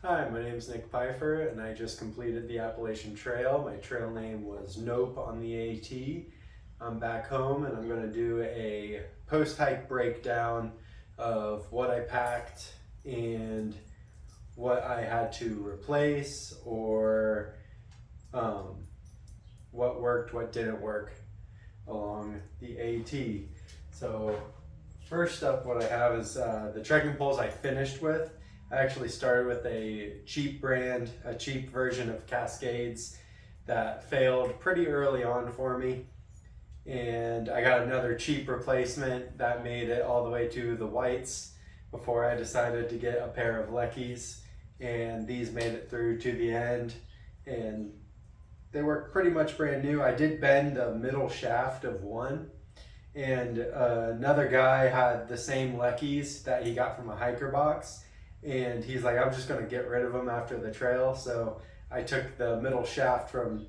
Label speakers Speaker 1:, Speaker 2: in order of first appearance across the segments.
Speaker 1: Hi, my name is Nick Pfeiffer, and I just completed the Appalachian Trail. My trail name was Nope on the AT. I'm back home, and I'm going to do a post-hike breakdown of what I packed and what I had to replace, or what worked, what didn't work along the AT. So first up, what I have is the trekking poles I finished with. I actually started with a cheap brand, a cheap version of Cascades that failed pretty early on for me. And I got another cheap replacement that made it all the way to the whites before I decided to get a pair of Leckies. And these made it through to the end. And they were pretty much brand new. I did bend the middle shaft of one. And another guy had the same Leckies that he got from a hiker box. And he's like, I'm just going to get rid of them after the trail. So I took the middle shaft from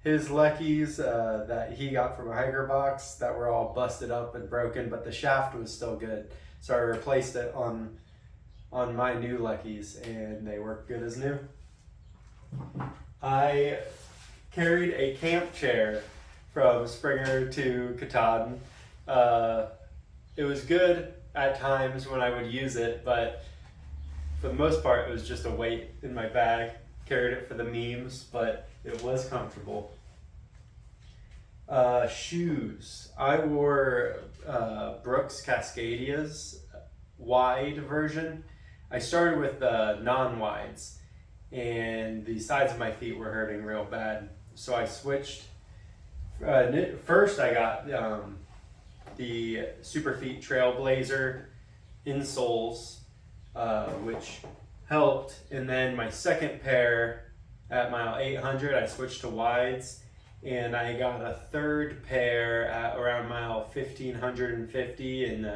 Speaker 1: his Leckies that he got from a hiker box that were all busted up and broken, but the shaft was still good. So I replaced it on my new Leckies, and they work good as new. I carried a camp chair from Springer to Katahdin. It was good at times when I would use it, but for the most part, it was just a weight in my bag. Carried it for the memes, but it was comfortable. Shoes. I wore Brooks Cascadia's wide version. I started with the non-wides, and the sides of my feet were hurting real bad. So I switched. First, I got the Superfeet Trailblazer insoles, which helped. And then my second pair at mile 800, I switched to wides, and I got a third pair at around mile 1550, and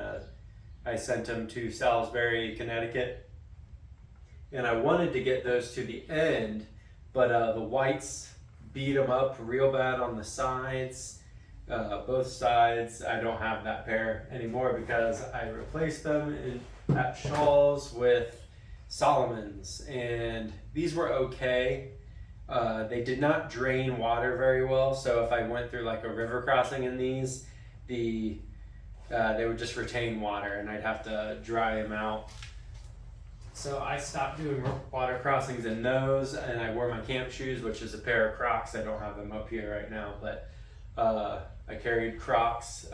Speaker 1: I sent them to Salisbury, Connecticut. And I wanted to get those to the end, but the whites beat them up real bad on the sides. Both sides. I don't have that pair anymore because I replaced them at Shaw's with Solomon's, and these were okay. They did not drain water very well, so if I went through like a river crossing in these, they would just retain water and I'd have to dry them out. So I stopped doing water crossings in those, and I wore my camp shoes, which is a pair of Crocs. I don't have them up here right now, but I carried Crocs.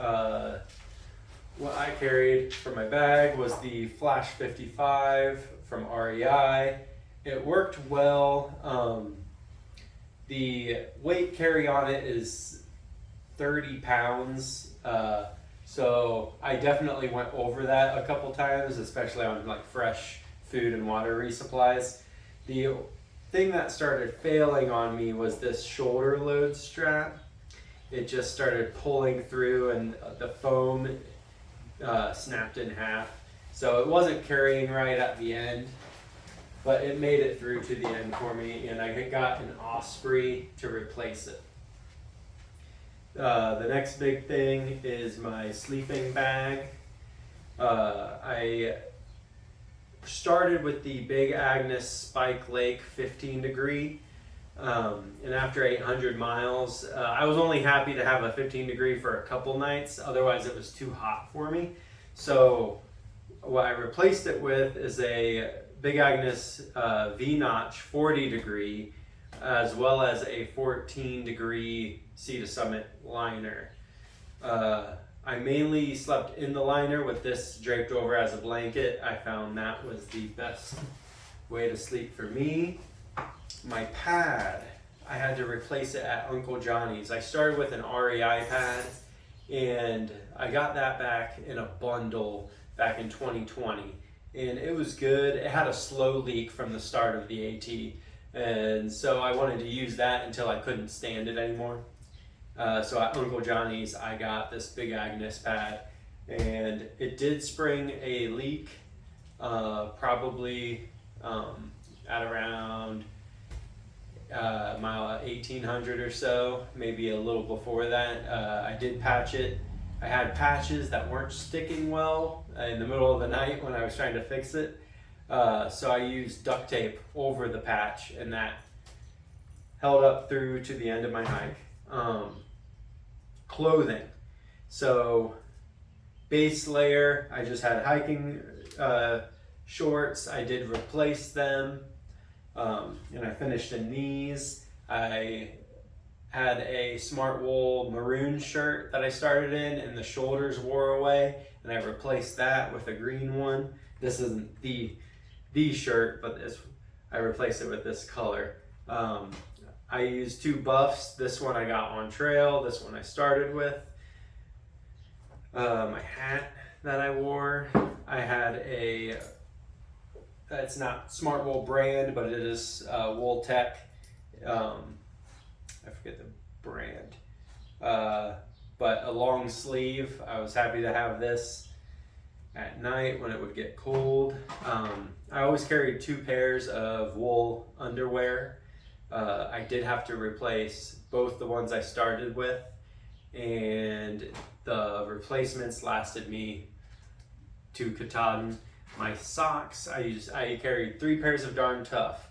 Speaker 1: What I carried for my bag was the Flash 55 from REI. It worked well. The weight carry on it is 30 pounds. So I definitely went over that a couple times, especially on like fresh food and water resupplies. The thing that started failing on me was this shoulder load strap. It just started pulling through, and the foam snapped in half. So it wasn't carrying right at the end, but it made it through to the end for me, and I got an Osprey to replace it. The next big thing is my sleeping bag. I started with the Big Agnes Spike Lake 15 degree. And after 800 miles, I was only happy to have a 15 degree for a couple nights. Otherwise, it was too hot for me. So what I replaced it with is a Big Agnes V-Notch 40 degree, as well as a 14 degree Sea to Summit liner. I mainly slept in the liner with this draped over as a blanket. I found that was the best way to sleep for me. My pad, I had to replace it at Uncle Johnny's. I started with an REI pad, and I got that back in a bundle back in 2020, and it was good. It had a slow leak from the start of the AT, and so I wanted to use that until I couldn't stand it anymore. So at Uncle Johnny's, I got this Big Agnes pad, and it did spring a leak probably at around mile 1800 or so, maybe a little before that. I did patch it. I had patches that weren't sticking well in the middle of the night when I was trying to fix it. So I used duct tape over the patch, and that held up through to the end of my hike. Clothing. So base layer, I just had hiking shorts. I did replace them, and I finished in these. I had a Smart Wool maroon shirt that I started in, and the shoulders wore away, and I replaced that with a green one. This isn't the shirt, but I replaced it with this color. I used 2 buffs. This one I got on trail. This one I started with. My hat that I wore, I had it's not Smart Wool brand, but it is Wool Tech. I forget the brand. But a long sleeve. I was happy to have this at night when it would get cold. I always carried 2 pairs of wool underwear. I did have to replace both the ones I started with, and the replacements lasted me to Katahdin. My socks, I carried 3 pairs of Darn Tough.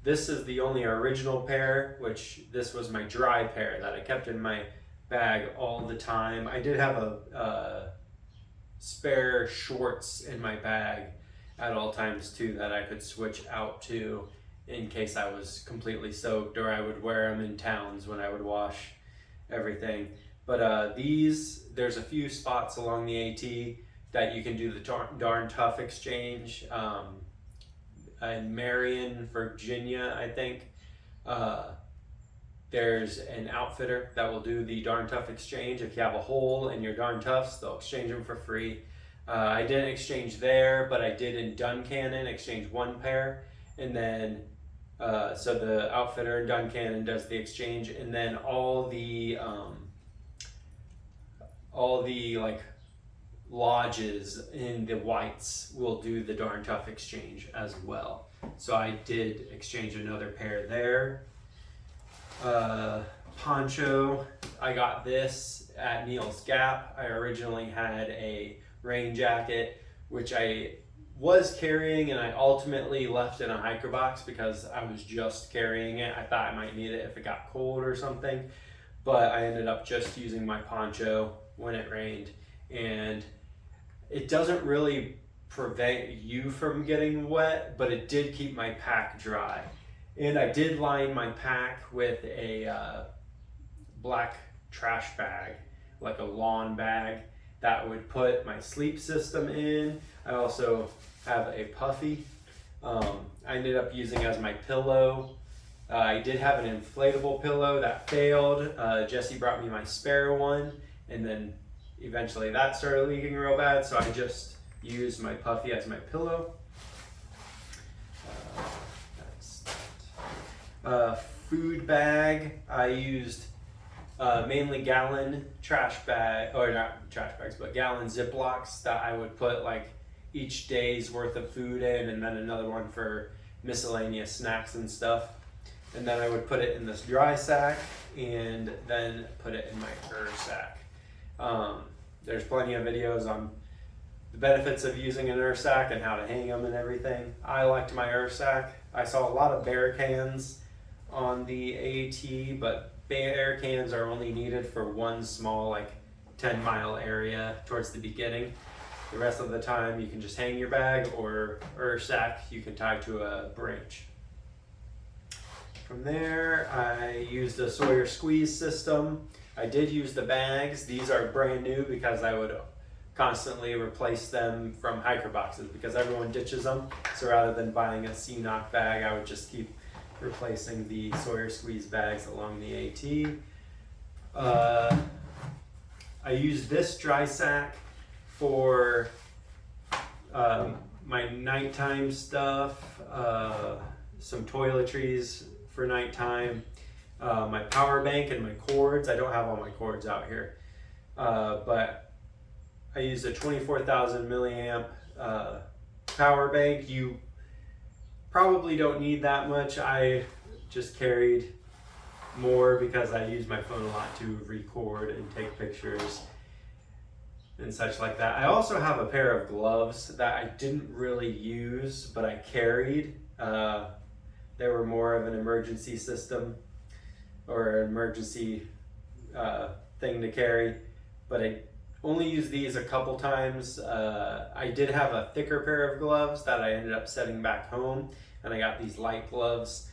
Speaker 1: This is the only original pair, which this was my dry pair that I kept in my bag all the time. I did have a spare shorts in my bag at all times too that I could switch out to in case I was completely soaked, or I would wear them in towns when I would wash everything. But there's a few spots along the AT that you can do the Darn Tough exchange. In Marion, Virginia, I think, there's an outfitter that will do the Darn Tough exchange. If you have a hole in your Darn Toughs, they'll exchange them for free. I didn't exchange there, but I did in Duncannon exchange 1 pair, and then so the outfitter in Duncannon does the exchange, and then all the like lodges in the whites will do the Darn Tough exchange as well. So I did exchange another pair there. Poncho, I got this at Neil's Gap. I originally had a rain jacket, which I was carrying, and I ultimately left in a hiker box because I was just carrying it. I thought I might need it if it got cold or something, but I ended up just using my poncho when it rained, and it doesn't really prevent you from getting wet, but it did keep my pack dry. And I did line my pack with a black trash bag, like a lawn bag that would put my sleep system in. I also have a puffy. I ended up using as my pillow. I did have an inflatable pillow that failed. Jesse brought me my spare one, and then eventually that started leaking real bad, so I just used my puffy as my pillow. Food bag, I used mainly gallon trash bag, or not trash bags, but gallon Ziplocs that I would put like each day's worth of food in, and then another one for miscellaneous snacks and stuff. And then I would put it in this dry sack, and then put it in my sack. There's plenty of videos on the benefits of using an sack and how to hang them and everything. I liked my sack. I saw a lot of bear cans on the AT, but bear cans are only needed for one small, like 10-mile area towards the beginning. The rest of the time you can just hang your bag, or sack you can tie to a branch. From there, I used a Sawyer squeeze system. I did use the bags. These are brand new because I would constantly replace them from hiker boxes because everyone ditches them. So rather than buying a C-Knock bag, I would just keep replacing the Sawyer squeeze bags along the AT. I used this dry sack for my nighttime stuff, some toiletries for nighttime, my power bank and my cords. I don't have all my cords out here, but I used a 24,000 milliamp power bank. You probably don't need that much. I just carried more because I use my phone a lot to record and take pictures. and such like that. I also have a pair of gloves that I didn't really use, but I carried. They were more of an emergency system or an emergency thing to carry, but I only used these a couple times. I did have a thicker pair of gloves that I ended up setting back home, and I got these light gloves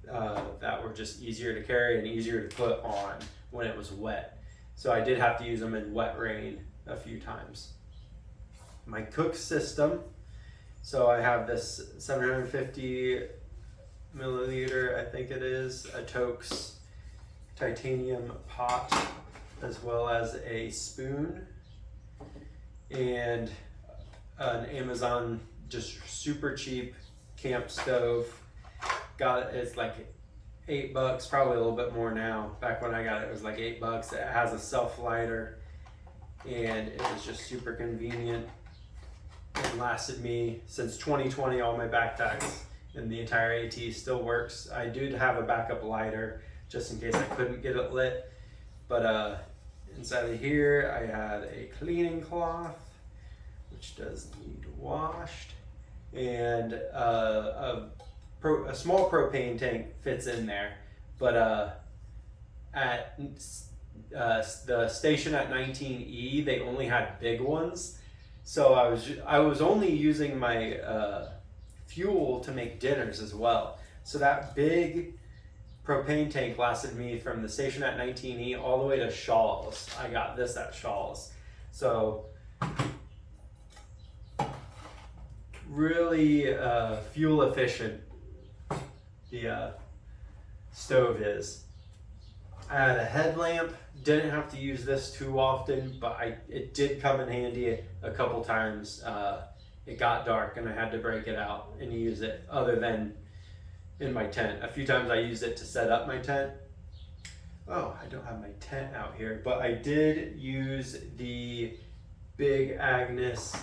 Speaker 1: that were just easier to carry and easier to put on when it was wet. So I did have to use them in wet rain a few times. My cook system, so I have this 750 milliliter, I think it is, a Tokes titanium pot, as well as a spoon, and an Amazon just super cheap camp stove. Got it, it's like $8, probably a little bit more now. Back when I got it, it was like $8. It has a self lighter, and it was just super convenient. It lasted me since 2020. All my backpacks and the entire AT still works. I do have a backup lighter just in case I couldn't get it lit. But inside of here, I had a cleaning cloth, which does need washed, and a small propane tank fits in there. But at the station at 19E, they only had big ones, so I was only using my fuel to make dinners as well. So that big propane tank lasted me from the station at 19E all the way to Shaw's. I got this at Shaw's. So really fuel efficient the stove is. I had a headlamp. Didn't have to use this too often, but it did come in handy a couple times. It got dark and I had to break it out and use it, other than in my tent. A few times I used it to set up my tent. Oh, I don't have my tent out here, but I did use the Big Agnes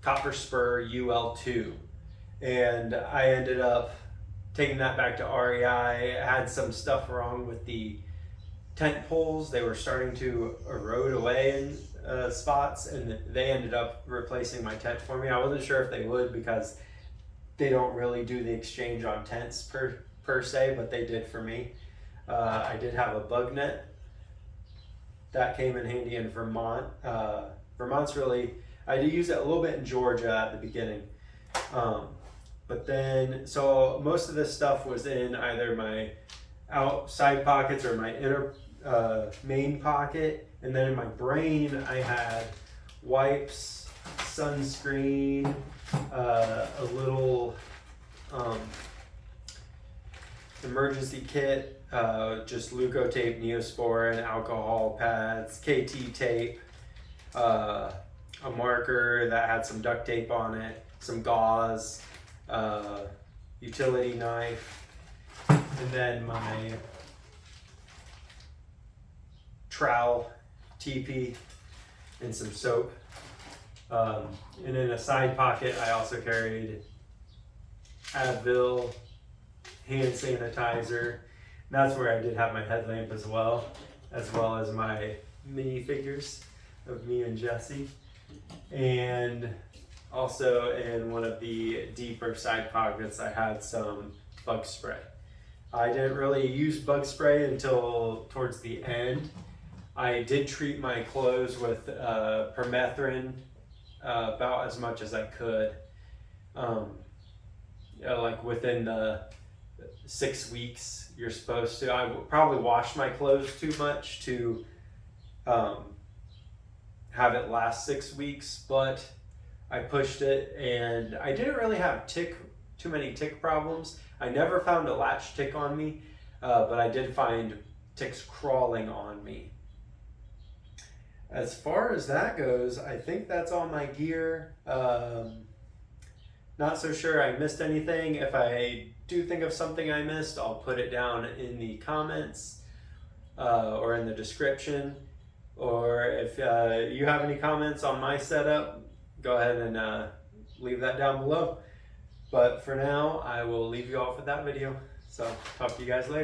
Speaker 1: Copper Spur UL2, and I ended up taking that back to REI. It had some stuff wrong with the tent poles. They were starting to erode away in spots, and they ended up replacing my tent for me. I wasn't sure if they would, because they don't really do the exchange on tents per se, but they did for me. I did have a bug net. That came in handy in Vermont. Vermont's really, I did use it a little bit in Georgia at the beginning. But then, so most of this stuff was in either my outside pockets or my inner main pocket. And then in my brain, I had wipes, sunscreen, a little emergency kit, just Leukotape, Neosporin, alcohol pads, KT tape, a marker that had some duct tape on it, some gauze, utility knife, and then my trowel, teepee, and some soap. And in a side pocket, I also carried Advil, hand sanitizer. That's where I did have my headlamp as well as my minifigures of me and Jesse. And also in one of the deeper side pockets, I had some bug spray. I didn't really use bug spray until towards the end. I did treat my clothes with permethrin about as much as I could. Like within the 6 weeks, you're supposed to. I probably washed my clothes too much to have it last 6 weeks, but I pushed it, and I didn't really have too many tick problems. I never found a latch tick on me, but I did find ticks crawling on me. As far as that goes, I think that's all my gear. Not so sure I missed anything. If I do think of something I missed, I'll put it down in the comments or in the description. Or if you have any comments on my setup, go ahead and leave that down below. But for now, I will leave you off with that video. So talk to you guys later.